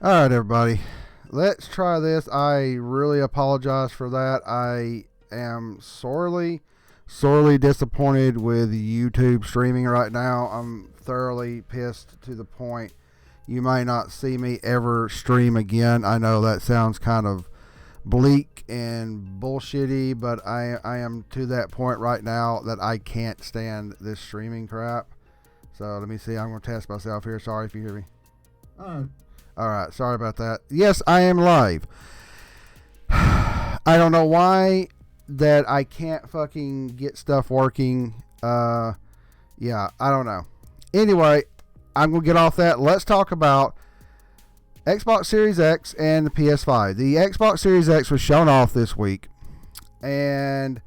All right, everybody. Let's try this. I really apologize for that. I am sorely disappointed with YouTube streaming right now. I'm thoroughly pissed to the point you may not see me ever stream again. I know that sounds kind of bleak and bullshitty, but I am to that point right now that I can't stand this streaming crap. So let me see. I'm going to test myself here. Sorry if you hear me. All right. Sorry about that. Yes, I am live. I don't know why that I can't fucking get stuff working. Yeah, I don't know. Anyway, I'm going to get off that. Let's talk about Xbox Series X and the PS5. The Xbox Series X was shown off this week, and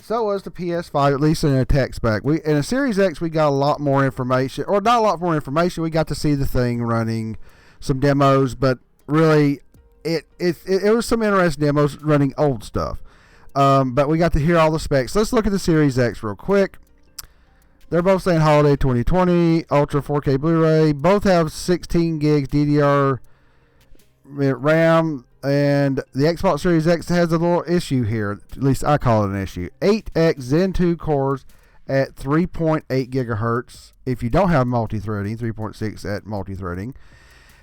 so was the PS5, at least in a tech spec. In a Series X, we got a lot more information, or not a lot more information. We got to see the thing running, some demos, but really, it was some interesting demos running old stuff. But we got to hear all the specs. Let's look at the Series X real quick. They're both saying holiday 2020, Ultra 4K Blu-ray. Both have 16 gigs DDR RAM, and the Xbox Series X has a little issue here. At least I call it an issue. 8X Zen 2 cores at 3.8 gigahertz. If you don't have multi-threading, 3.6 at multi-threading.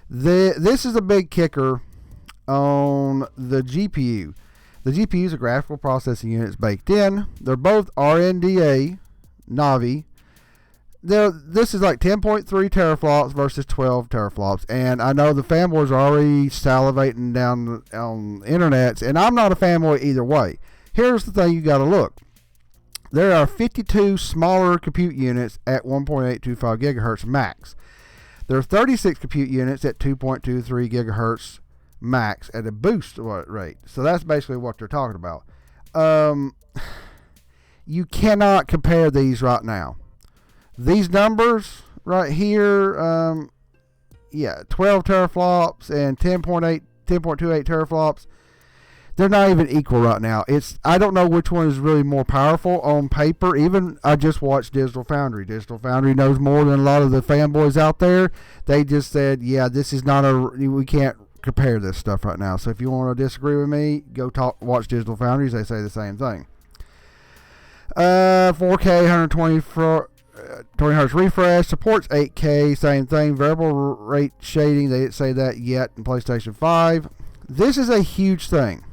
This is a big kicker on the GPU. The GPU is a graphical processing unit baked in. They're both RNDA Navi. This is like 10.3 teraflops versus 12 teraflops, and I know the fanboys are already salivating down on internets, and I'm not a fanboy either way. Here's the thing you got to look. There are 52 smaller compute units at 1.825 gigahertz max. There are 36 compute units at 2.23 gigahertz max at a boost rate. So that's basically what they're talking about. You cannot compare these right now. These numbers right here, 12 teraflops and 10.28 teraflops, they're not even equal right now. I don't know which one is really more powerful on paper. Even I just watched Digital Foundry. Digital Foundry knows more than a lot of the fanboys out there. They just said, yeah, this is not we can't compare this stuff right now. So if you want to disagree with me, go watch Digital Foundries. They say the same thing. 4K 120 20 hertz refresh, supports 8K, same thing. Variable rate shading, they didn't say that yet in PlayStation 5. This is a huge thing.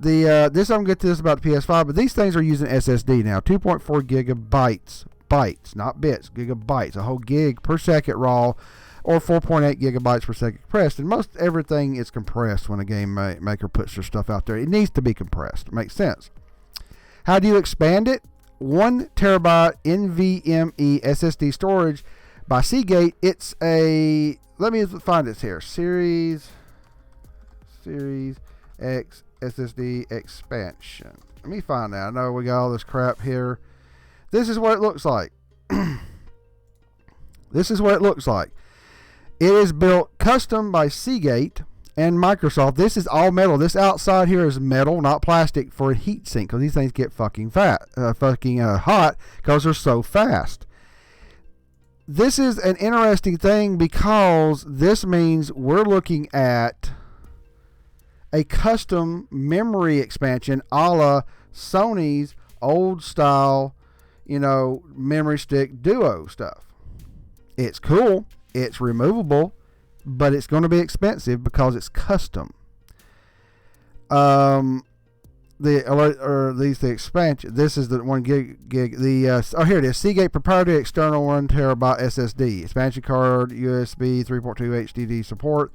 This I'm gonna get to this about the PS5, but these things are using SSD now. 2.4 bytes, not bits, gigabytes, a whole gig per second raw, or 4.8 gigabytes per second compressed. And most everything is compressed when a game maker puts their stuff out there. It needs to be compressed. It makes sense. How do you expand it? 1 terabyte NVMe SSD storage by Seagate. It's let me find this here. Series X SSD expansion. Let me find that. I know we got all this crap here. This is what it looks like. This is what it looks like. It is built custom by Seagate and Microsoft. This is all metal. This outside here is metal, not plastic, for a heat sink, because these things get fucking hot because they're so fast. This is an interesting thing because this means we're looking at a custom memory expansion a la Sony's old style, memory stick Duo stuff. It's cool. It's removable, but it's going to be expensive because it's custom. The expansion. This is the 1 gig. Here it is. Seagate proprietary external 1 terabyte SSD expansion card, USB 3.2 HDD support.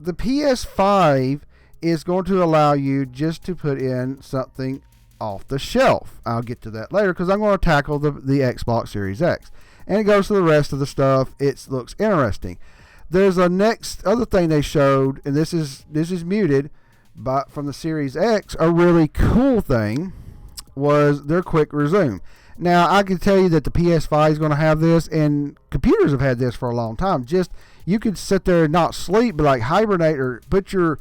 The PS5 is going to allow you just to put in something off the shelf. I'll get to that later because I'm going to tackle the Xbox Series X. And it goes to the rest of the stuff. It looks interesting. There's a next other thing they showed, and this is muted, but from the Series X, a really cool thing was their quick resume. Now, I can tell you that the PS5 is going to have this, and computers have had this for a long time. Just, you could sit there and not sleep, but like hibernate or put your,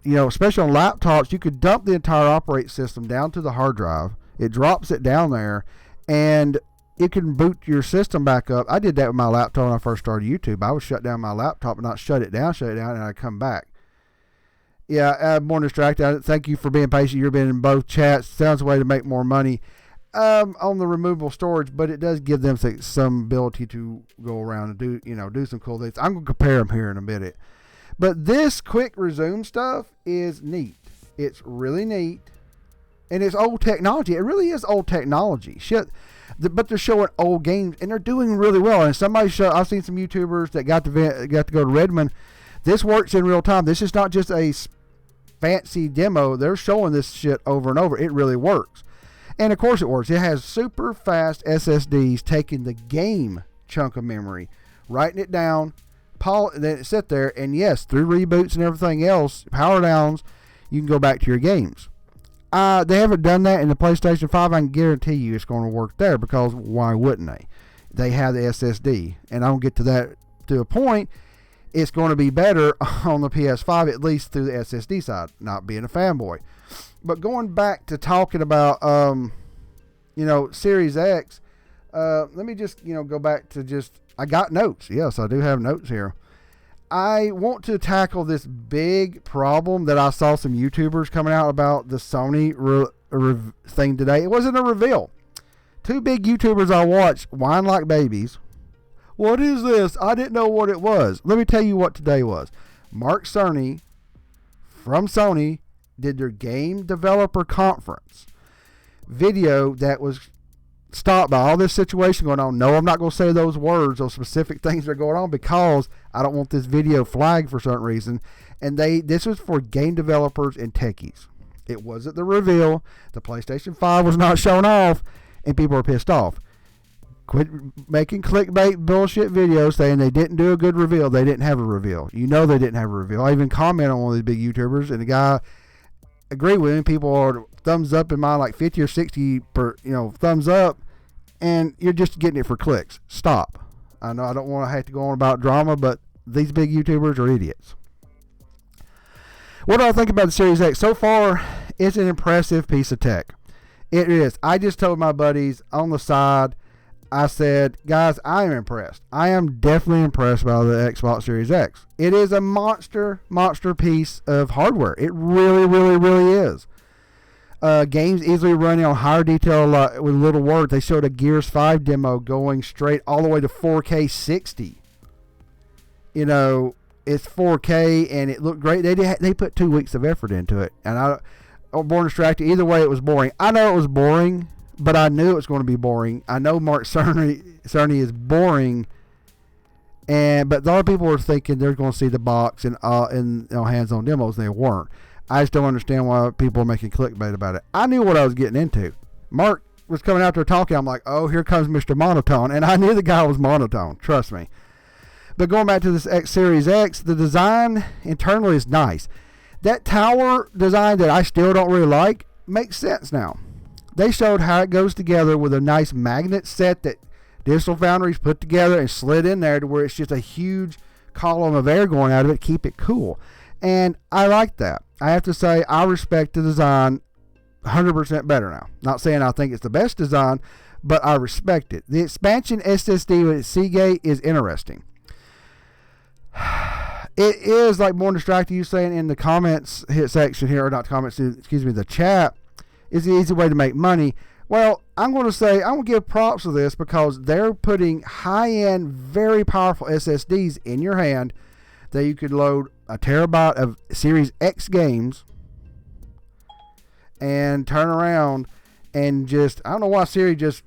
especially on laptops, you could dump the entire operating system down to the hard drive. It drops it down there, and it can boot your system back up. I did that with my laptop when I first started YouTube. I would shut down my laptop and not shut it down, and I'd come back. Yeah, I'm more distracted. Thank you for being patient. You've been in both chats. Sounds a way to make more money on the removable storage, but it does give them some ability to go around and do some cool things. I'm going to compare them here in a minute. But this quick resume stuff is neat. It's really neat. And it's old technology. It really is old technology. Shit. But they're showing old games, and they're doing really well. And I've seen some YouTubers that got to go to Redmond. This works in real time. This is not just a fancy demo. They're showing this shit over and over. It really works. And of course it works. It has super fast SSDs taking the game chunk of memory, writing it down, then it sit there, and yes, through reboots and everything else, power downs, you can go back to your games. They haven't done that in the PlayStation 5. I can guarantee you it's going to work there, because why wouldn't they? They have the SSD, and I'll get to that to a point. It's going to be better on the PS5, at least through the SSD side, not being a fanboy. But going back to talking about, Series X, let me just, go back to I got notes. Yes, I do have notes here. I want to tackle this big problem that I saw some YouTubers coming out about the Sony thing today. It wasn't a reveal. Two big YouTubers I watched whine like babies. What is this? I didn't know what it was. Let me tell you what today was. Mark Cerny from Sony did their game developer conference video that was stopped by all this situation going on. No, I'm not going to say those words, those specific things that are going on, because I don't want this video flagged for certain reason. And this was for game developers and techies. It wasn't the reveal. The PlayStation 5 was not shown off, and people are pissed off. Quit making clickbait bullshit videos saying they didn't do a good reveal. They didn't have a reveal. They didn't have a reveal. I even commented on one of these big YouTubers, and the guy agreed with him. People are thumbs up in mine, like 50 or 60 thumbs up, and you're just getting it for clicks. Stop. I know I don't want to have to go on about drama, but these big YouTubers are idiots. What do I think about the Series X? So far, it's an impressive piece of tech. It is. I just told my buddies on the side, I said, guys, I am impressed. I am definitely impressed by the Xbox Series X. It is a monster piece of hardware. It really, really, really is. Games easily running on higher detail with little work. They showed a Gears 5 demo going straight all the way to 4K 60. It's 4K, and it looked great. They put 2 weeks of effort into it. And I'm born distracted. Either way, it was boring. I know it was boring, but I knew it was going to be boring. I know Mark Cerny is boring, but a lot of people were thinking they're going to see the box and hands-on demos, and they weren't. I just don't understand why people are making clickbait about it. I knew what I was getting into. Mark was coming out there talking. I'm like, oh, here comes Mr. Monotone, and I knew the guy was monotone. Trust me. But going back to this Series X, the design internally is nice. That tower design that I still don't really like makes sense now. They showed how it goes together with a nice magnet set that Digital Foundry's put together and slid in there to where it's just a huge column of air going out of it, keep it cool. And I like that. I have to say, I respect the design 100% better now. Not saying I think it's the best design, but I respect it. The expansion SSD with Seagate is interesting. It is like more distracting. You saying in the comments section here, or not comments, excuse me, the chat, is the easy way to make money. Well, I'm going to give props to this, because they're putting high-end, very powerful SSDs in your hand that you could load a terabyte of Series X games and turn around and just, I don't know why Siri just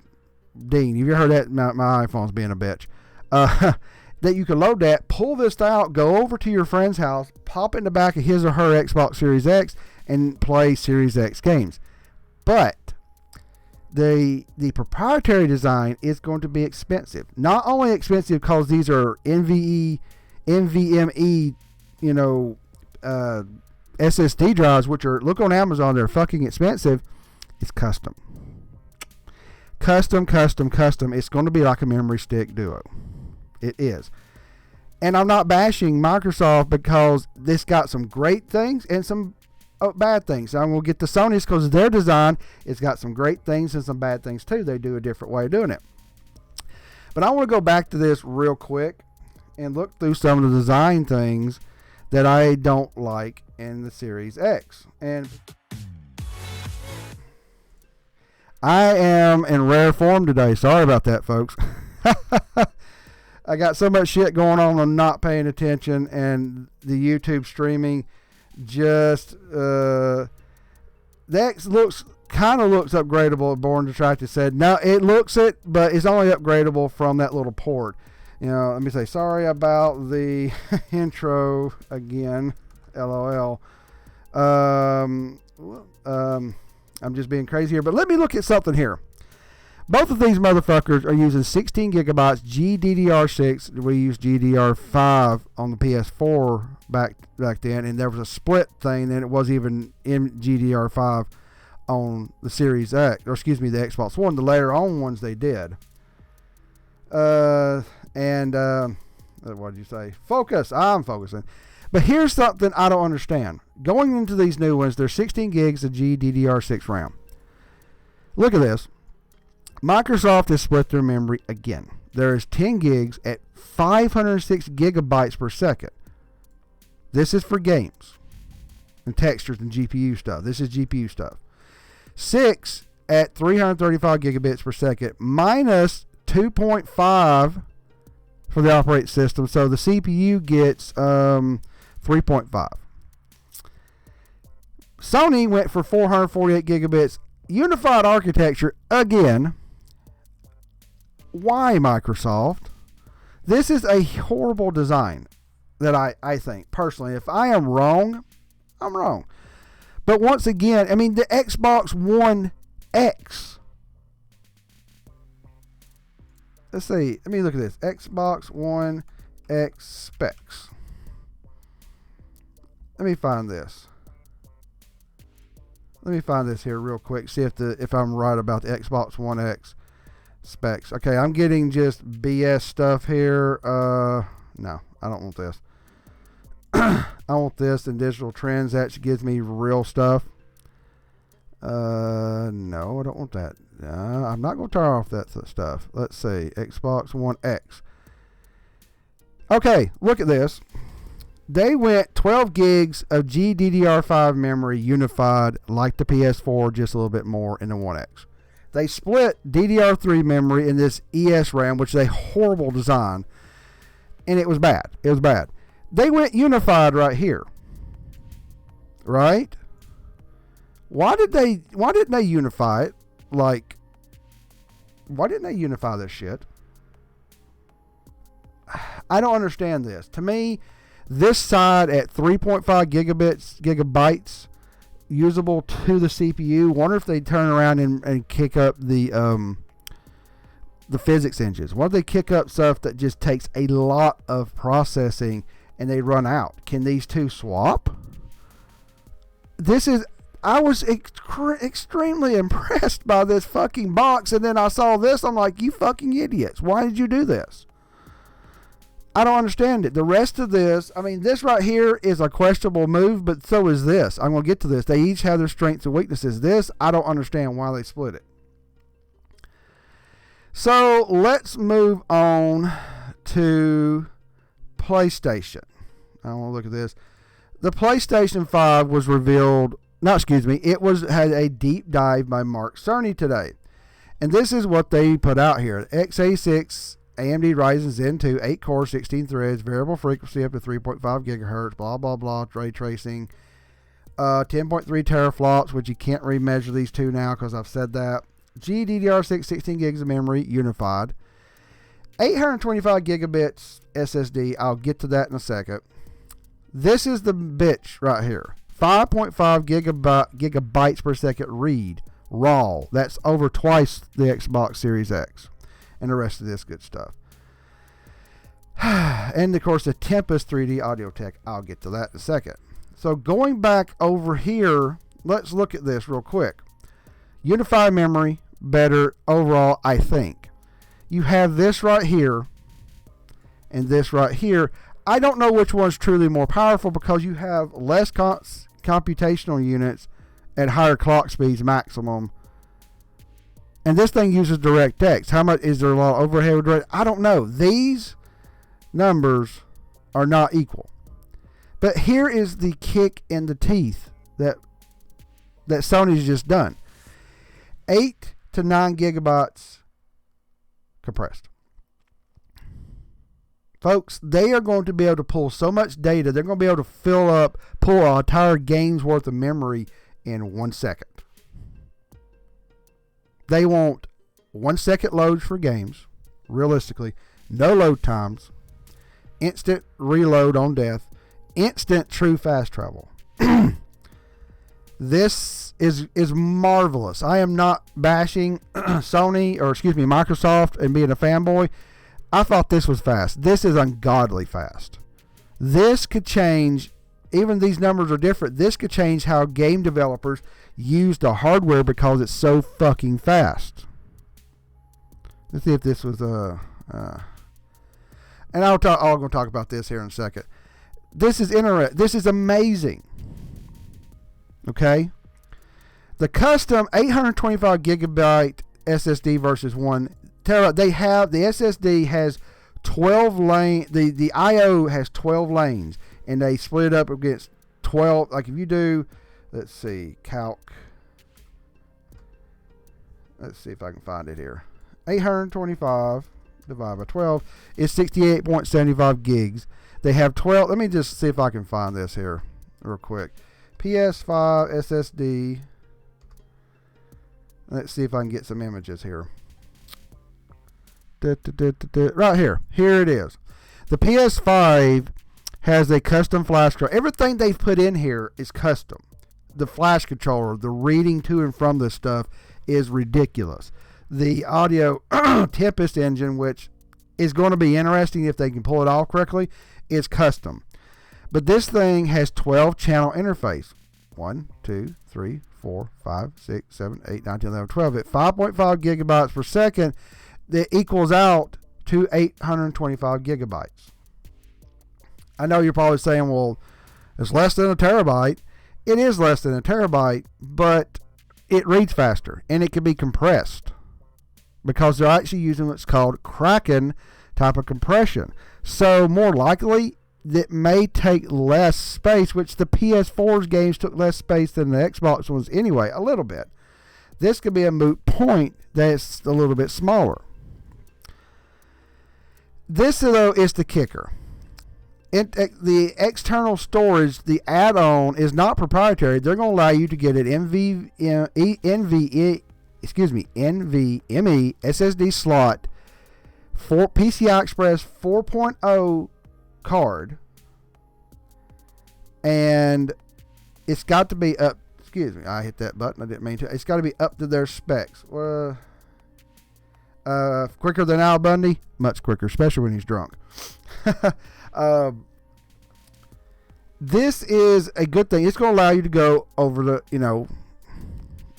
dinged. Have you heard that? My iPhone's being a bitch. That you can load that, pull this out, go over to your friend's house, pop it in the back of his or her Xbox Series X, and play Series X games. But the proprietary design is going to be expensive. Not only expensive because these are NVMe, SSD drives, which are, look on Amazon, they're fucking expensive. It's custom. Custom. It's going to be like a memory stick Duo. It is. And I'm not bashing Microsoft, because this got some great things and some bad things. I'm going to get the Sony's because their design, it's got some great things and some bad things too. They do a different way of doing it. But I want to go back to this real quick and look through some of the design things that I don't like in the Series X. And I am in rare form today. Sorry about that, folks. I got so much shit going on. I'm not paying attention, and the YouTube streaming just the X kind of looks upgradable. Born Detracted said, no, it looks it, but it's only upgradable from that little port. You know, let me say sorry about the intro again. LOL. I'm just being crazy here, but let me look at something here. Both of these motherfuckers are using 16 gigabytes GDDR6. We used GDDR5 on the PS4 back then, and there was a split thing, and it wasn't even in GDDR5 on the Series X, or excuse me, the Xbox One. The later on ones they did. What did you say? Focus. I'm focusing. But here's something I don't understand. Going into these new ones, there's 16 gigs of GDDR6 RAM. Look at this. Microsoft has split their memory again. There is 10 gigs at 506 gigabytes per second. This is for games and textures and GPU stuff. This is GPU stuff. 6 at 335 gigabits per second minus 2.5 for the operating system. So the CPU gets 3.5. Sony went for 448 gigabits. Unified architecture again. Why, Microsoft? This is a horrible design that I think, personally. If I am wrong, I'm wrong. But once again, I mean, the Xbox One X. Let's see. Let me look at this. Xbox One X specs. Let me find this. Let me find this here real quick. See if I'm right about the Xbox One X specs. Okay, I'm getting just BS stuff here. No, I don't want this. I want this in Digital Trends. That gives me real stuff. No, I don't want that. I'm not going to turn off that stuff. Let's see. Xbox One X. Okay, look at this. They went 12 gigs of GDDR5 memory unified like the PS4, just a little bit more in the One X. They split DDR3 memory in this ESRAM, which is a horrible design, and it was bad. It was bad. They went unified right here. Right? Why didn't they unify it? Like, why didn't they unify this shit? I don't understand this. To me, this side at 3.5 gigabytes usable to the CPU. Wonder if they turn around and kick up the physics engines. What if they kick up stuff that just takes a lot of processing and they run out? Can these two swap? I was extremely impressed by this fucking box, and then I saw this. I'm like, you fucking idiots. Why did you do this? I don't understand it. The rest of this, I mean, this right here is a questionable move, but so is this. I'm going to get to this. They each have their strengths and weaknesses. This, I don't understand why they split it. So let's move on to PlayStation. I want to look at this. The PlayStation 5 was revealed, had a deep dive by Mark Cerny today. And this is what they put out here. x86 AMD Ryzen Zen 2, 8 core, 16 threads, variable frequency up to 3.5 gigahertz, blah, blah, blah, ray tracing, 10.3 teraflops, which you can't remeasure these two now because I've said that. GDDR6, 16 gigs of memory, unified. 825 gigabits SSD. I'll get to that in a second. This is the bitch right here. 5.5 gigabytes per second read, raw. That's over twice the Xbox Series X. And the rest of this good stuff. And of course the Tempest 3D audio tech. I'll get to that in a second. So going back over here, let's look at this real quick. Unified memory, better overall, I think. You have this right here and this right here. I don't know which one's truly more powerful because you have less computational units at higher clock speeds maximum And this thing uses DirectX. How much is there a lot of overhead with direct? I don't know. These numbers are not equal. But here is the kick in the teeth that Sony's just done. 8 to 9 gigabytes compressed. Folks, they are going to be able to pull so much data. They're going to be able to pull an entire game's worth of memory in 1 second. They want 1 second loads for games, realistically. No load times. Instant reload on death. Instant true fast travel. This is marvelous. I am not bashing Microsoft and being a fanboy. I thought this was fast. This is ungodly fast. This could change, even these numbers are different. This could change how game developers use the hardware because it's so fucking fast. Let's see if this was and I'm going to talk about this here in a second. This is interesting. This is amazing. Okay? The custom 825 gigabyte SSD versus 1 terabyte. The SSD has 12 lane. The IO has 12 lanes, and they split it up against 12. Like if you do, let's see, calc. Let's see if I can find it here. 825 divided by 12 is 68.75 gigs. They have 12. Let me just see if I can find this here real quick. PS5 SSD. Let's see if I can get some images here. Right here. Here it is. The PS5 has a custom flash controller. Everything they've put in here is custom. The flash controller, the reading to and from this stuff is ridiculous. The audio Tempest engine, which is going to be interesting if they can pull it off correctly, is custom. But this thing has 12 channel interface. 1, 2, 3, 4, 5, 6, 7, 8, 9, 10, 11, 12. At 5.5 gigabytes per second, that equals out to 825 gigabytes. I know you're probably saying, well, it's less than a terabyte. It is less than a terabyte, but it reads faster and it can be compressed because they're actually using what's called Kraken type of compression. So more likely, that may take less space, which the PS4's games took less space than the Xbox ones anyway, a little bit. This could be a moot point that's a little bit smaller. This, though, is the kicker. The external storage, the add-on, is not proprietary. They're going to allow you to get an NVMe SSD slot for PCI Express 4.0 card, and it's got to be up. Excuse me, I hit that button. I didn't mean to. It's got to be up to their specs. Quicker than Al Bundy, much quicker, especially when he's drunk. This is a good thing. It's going to allow you to go over the,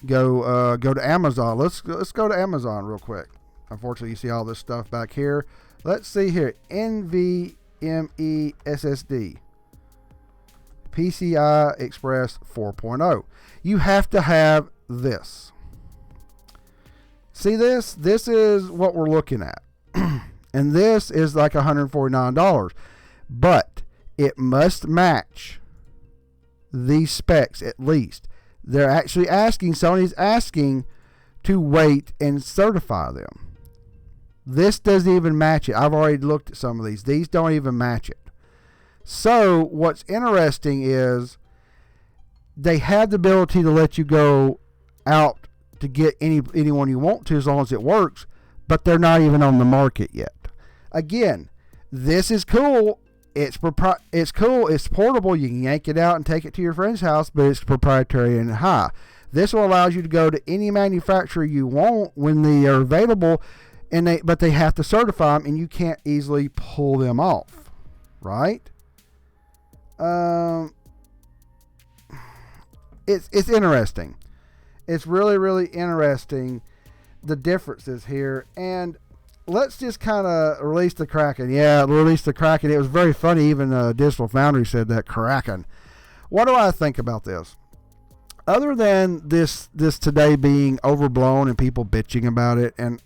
go to Amazon. Let's go to Amazon real quick. Unfortunately, you see all this stuff back here. Let's see here. NVMe SSD. PCI Express 4.0. You have to have this. See this? This is what we're looking at. And this is like $149. But it must match these specs at least. They're actually asking, Sony's asking to wait and certify them. This doesn't even match it. I've already looked at some of these. These don't even match it. So what's interesting is they have the ability to let you go out to get anyone you want to as long as it works, but they're not even on the market yet. Again, this is cool. It's cool. It's portable. You can yank it out and take it to your friend's house, but it's proprietary and high. This will allow you to go to any manufacturer you want when they are available, but they have to certify them, and you can't easily pull them off, right? It's interesting. It's really, really interesting, the differences here. And let's just kind of release the Kraken. Yeah, release the Kraken. It was very funny. Even Digital Foundry said that, Kraken. What do I think about this? other than this today being overblown and people bitching about it, and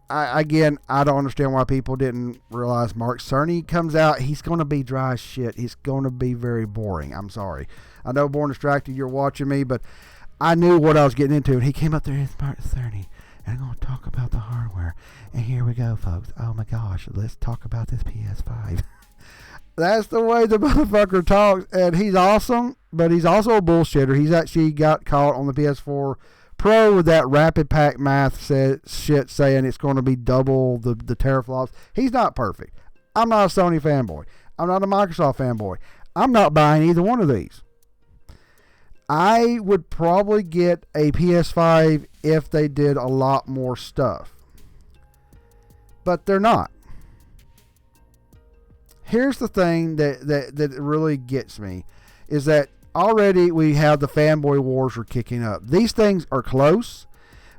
I don't understand why people didn't realize Mark Cerny comes out. He's going to be dry as shit. He's going to be very boring. I'm sorry. I know Born Distracted, you're watching me, but I knew what I was getting into. And he came up there, it's Mark Cerny, and I'm going to talk about the hardware. And here we go, folks. Oh my gosh, let's talk about this PS5. That's the way the motherfucker talks, and he's awesome, but he's also a bullshitter. He's actually got caught on the PS4 Pro with that rapid pack math shit saying it's going to be double the teraflops. He's not perfect. I'm not a Sony fanboy. I'm not a Microsoft fanboy. I'm not buying either one of these. I would probably get a PS5 if they did a lot more stuff. But they're not. Here's the thing that really gets me is that already we have the fanboy wars are kicking up. These things are close,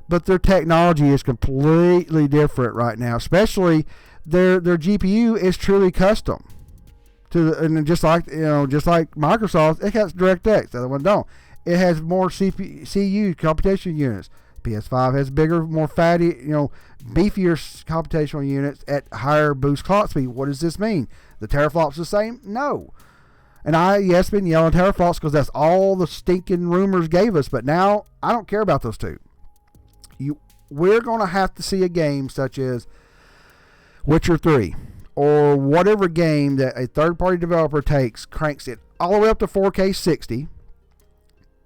but their technology is completely different right now. Especially their GPU is truly custom and just like Microsoft, it has DirectX. The other one don't. It has more CPU computation units. PS5 has bigger, more fatty, beefier computational units at higher boost clock speed. What does this mean? The teraflops the same? No. And been yelling teraflops because that's all the stinking rumors gave us. But now I don't care about those two. We're going to have to see a game such as Witcher 3 or whatever game that a third-party developer takes, cranks it all the way up to 4K 60,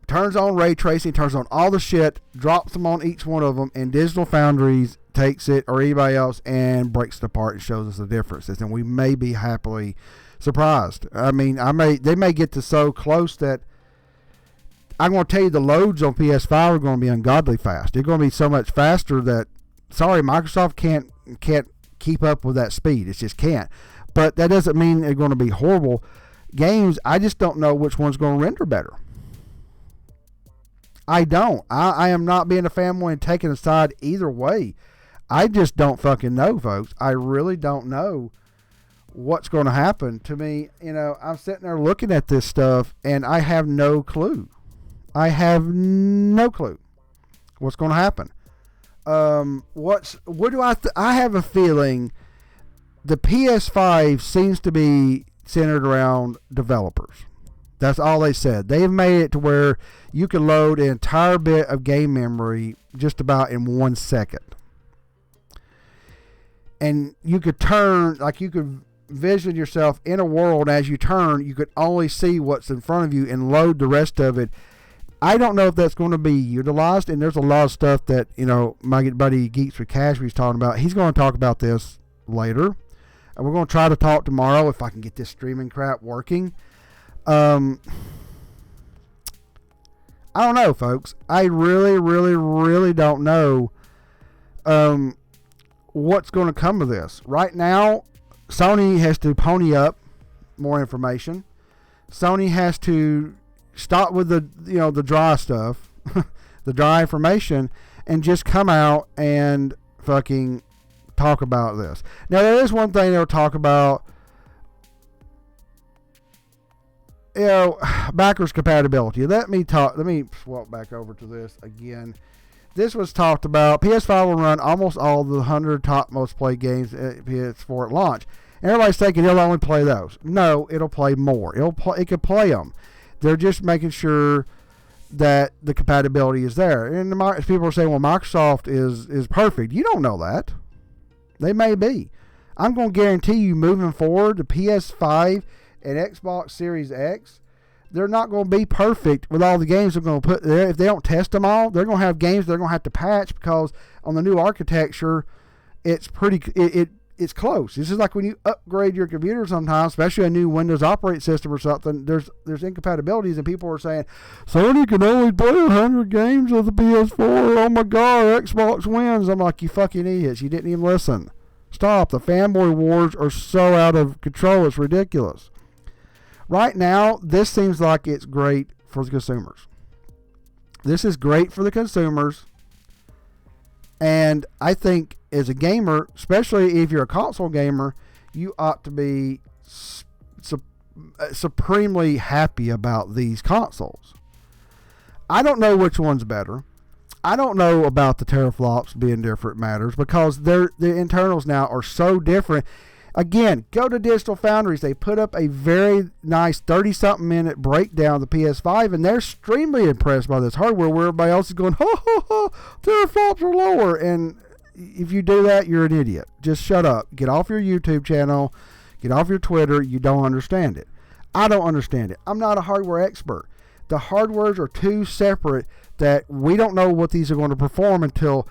turns on ray tracing, turns on all the shit, drops them on each one of them, and Digital Foundries takes it or anybody else and breaks it apart and shows us the differences. And we may be happily surprised. I mean, they may get to so close that I'm going to tell you the loads on PS5 are going to be ungodly fast. They're going to be so much faster that, sorry, Microsoft can't keep up with that speed. It just can't. But that doesn't mean they're going to be horrible games. I just don't know which one's going to render better. I don't. I am not being a fanboy and taking a side either way. I just don't fucking know, folks. I really don't know what's going to happen to me. I'm sitting there looking at this stuff and I have no clue. I have no clue what's going to happen. I have a feeling the PS5 seems to be centered around developers. That's all they said. They've made it to where you can load an entire bit of game memory just about in 1 second. And you could vision yourself in a world. As you turn, you could only see what's in front of you and load the rest of it. I don't know if that's going to be utilized, and there's a lot of stuff that, my buddy Geeks with Cash was talking about. He's going to talk about this later. And we're going to try to talk tomorrow if I can get this streaming crap working. I don't know, folks. I really, really, really don't know what's going to come of this. Right now, Sony has to pony up more information. Sony has to stop with the dry stuff, the dry information, and just come out and fucking talk about this. Now, there is one thing they'll talk about. Backwards compatibility. Let me swap back over to this again. This was talked about. PS5 will run almost all the 100 top most played games at PS4 at launch. And everybody's thinking it'll only play those. No, it'll play more. It could play them. They're just making sure that the compatibility is there. And people are saying, well, Microsoft is perfect. You don't know that. They may be. I'm going to guarantee you moving forward, the PS5 and Xbox Series X, they're not going to be perfect with all the games they're going to put there. If they don't test them all, they're going to have games they're going to have to patch because on the new architecture, it's it's close. This is like when you upgrade your computer sometimes, especially a new Windows operating system or something, there's incompatibilities, and people are saying, Sony can only play 100 games of the PS4. Oh my God, Xbox wins. I'm like, you fucking idiots. You didn't even listen. Stop. The fanboy wars are so out of control. It's ridiculous. Right now, this seems like it's great for the consumers. This is great for the consumers. And I think as a gamer, especially if you're a console gamer, you ought to be supremely happy about these consoles. I don't know which one's better. I don't know about the teraflops being different matters because the internals now are so different. Again, go to Digital Foundries. They put up a very nice 30-something minute breakdown of the PS5, and they're extremely impressed by this hardware where everybody else is going, ho, ho, ho, teraflops are lower. And if you do that, you're an idiot. Just shut up. Get off your YouTube channel. Get off your Twitter. You don't understand it. I don't understand it. I'm not a hardware expert. The hardwares are too separate that we don't know what these are going to perform until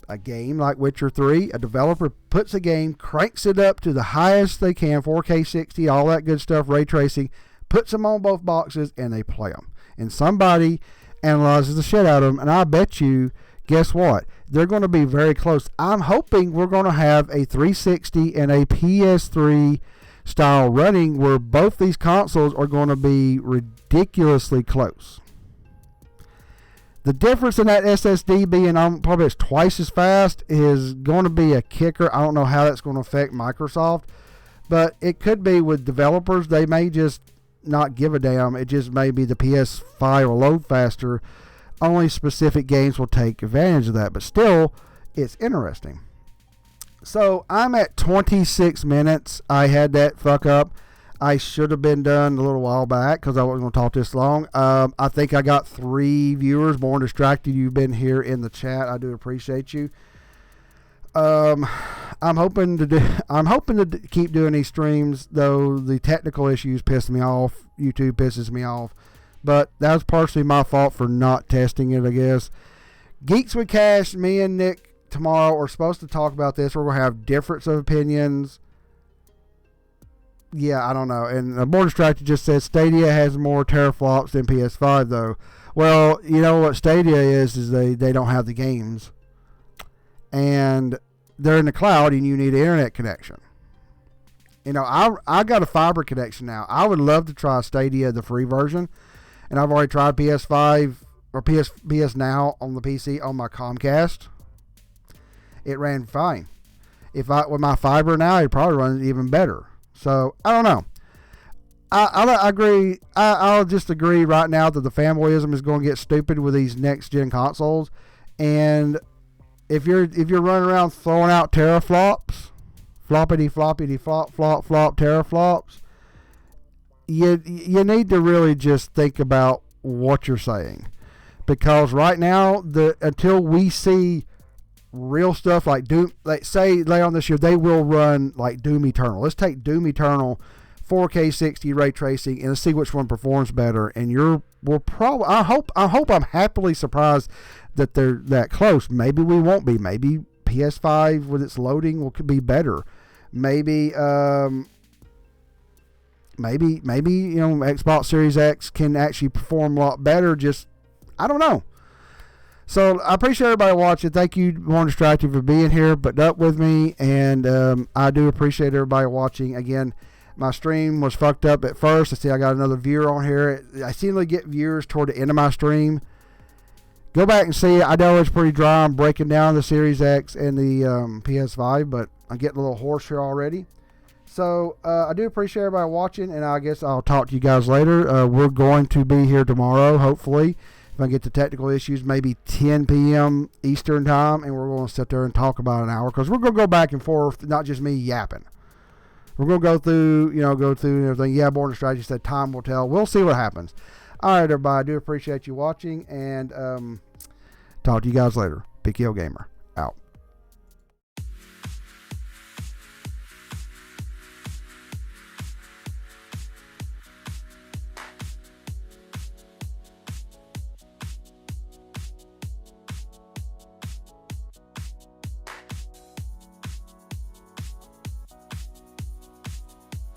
a game like Witcher 3, a developer puts a game, cranks it up to the highest they can, 4K 60, all that good stuff, ray tracing, puts them on both boxes, and they play them. And somebody analyzes the shit out of them, and I bet you, guess what? They're going to be very close. I'm hoping we're going to have a 360 and a PS3 style running where both these consoles are going to be ridiculously close. The difference in that SSD being probably twice as fast is going to be a kicker. I don't know how that's going to affect Microsoft, but it could be with developers. They may just not give a damn. It just may be the PS5 will load faster. Only specific games will take advantage of that, but still, it's interesting. So I'm at 26 minutes. I had that fuck up. I should have been done a little while back because I wasn't going to talk this long. I think I got 3 viewers, more distracted. You've been here in the chat. I do appreciate you. I'm hoping to keep doing these streams, though the technical issues piss me off. YouTube pisses me off, but that was partially my fault for not testing it, I guess. Geeks with Cash, me and Nick tomorrow are supposed to talk about this. We're going to have difference of opinions. Yeah, I don't know. And More Distracted just says Stadia has more teraflops than PS5, though. Well, you know what Stadia is they don't have the games. And they're in the cloud, and you need an internet connection. You know, I got a fiber connection now. I would love to try Stadia, the free version. And I've already tried PS5 or PS Now on the PC on my Comcast. It ran fine. With my fiber now, it probably runs even better. So, I don't know. I agree. I'll just agree right now that the fanboyism is going to get stupid with these next-gen consoles. And if you're running around throwing out teraflops, floppity, floppity, flop, flop, flop, teraflops, you need to really just think about what you're saying. Because right now, until we see real stuff like Doom, like say later on this year, they will run like Doom Eternal. Let's take Doom Eternal 4K 60 ray tracing and let's see which one performs better. And I hope I'm happily surprised that they're that close. Maybe we won't be. Maybe PS5 with its loading could be better. Maybe Xbox Series X can actually perform a lot better. Just I don't know. So I appreciate everybody watching. Thank you, More Distracted, for being here, putting up with me, and I do appreciate everybody watching. Again, my stream was fucked up at first. I see I got another viewer on here. I seem to get viewers toward the end of my stream. Go back and see it. I know it's pretty dry. I'm breaking down the Series X and the PS5, but I'm getting a little hoarse here already. So I do appreciate everybody watching, and I guess I'll talk to you guys later. We're going to be here tomorrow, hopefully. If I get the technical issues, maybe 10 p.m. Eastern time, and we're going to sit there and talk about an hour because we're going to go back and forth, not just me yapping. We're going to go through and everything. Yeah, Born Strategy said time will tell. We'll see what happens. All right, everybody. I do appreciate you watching, and talk to you guys later. PKO Gamer.